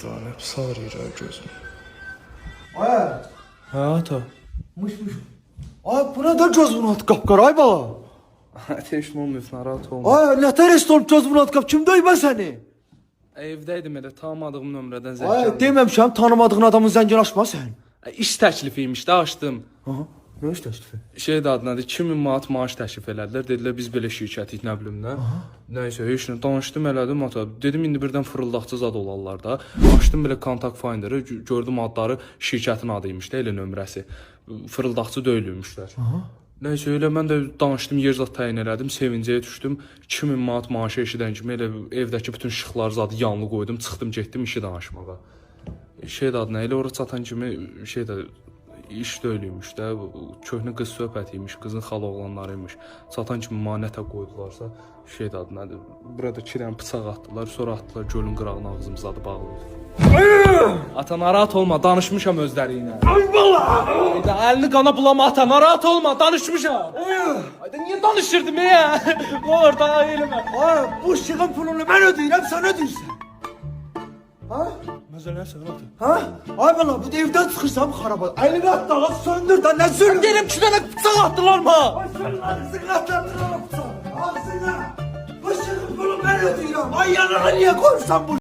Ay hep sarıyır gözüm. Ay, Ha ata. mış. Ay, bu ne de gözümün altı kapkara ay bala. Ateşin olmuyorsun, rahat olma. Ay, ne terest olup gözümün altı kap, kim duyma seni? Evdeydim elə, tanımadığım nömrədən zəng Ay, gəldi. deməmişəm tanımadığın adamın zəngini açma sən. İş təklifiymiş də açdım. Aha, ne iş təşrifi? Şey də adına 2000 manat maaş təklif elədilər. Dedilər biz belə şirkətik, nə bilim nə. Nəysə, heç nə danışdım, elədim ata. Dedim indi birdən fırıldaqçı zad olarlar da. Açdım belə kontakt finder'ı, gördüm adları şirkətin adıymış da, elə nömrəsi. Fırıldaqçı deyilmişlər. Nəysə, elə mən də danışdım, yer zad təyin elədim, sevincəyə düşdüm. 2000 manat maaşı eşidən kimi elə evdəki bütün işıqları zadı yanlı qoydum, çıxdım, getdim işi danışmağa. Şey də adına, elə ora çatan kimi şey də iş deyilmiş də, köhnə qız söhbətiymiş, qızın xala oğlanlarıymış. Çatan kimi manətə qoydularsa, şey də adına, burada 2 dənə bıçaq atdılar, sonra atdılar gölün qırağına ağzımıza da bağlayır. Ata narahat olma, danışmışam özləri ilə. Ay bala! Hayda, əlini qana bulama ata, narahat olma, danışmışam. Hayda, niyə danışırdım ya? Orada eləmə. Ay, bu işığın pulunu ben ödeyirəm, sen ödeyirsən. Ha? Məsələn sən ata. Ha? Ay bala, bu da evden çıxırsam xaraba. Elini at da, söndür da, ne söndür? Deyirəm 2 dənə bıçaq atdılar mı? Ay sen ağzını atlatın, ağzını. Bu işığın pulunu ben ödeyirəm. Ay yanına niye koyursan bu?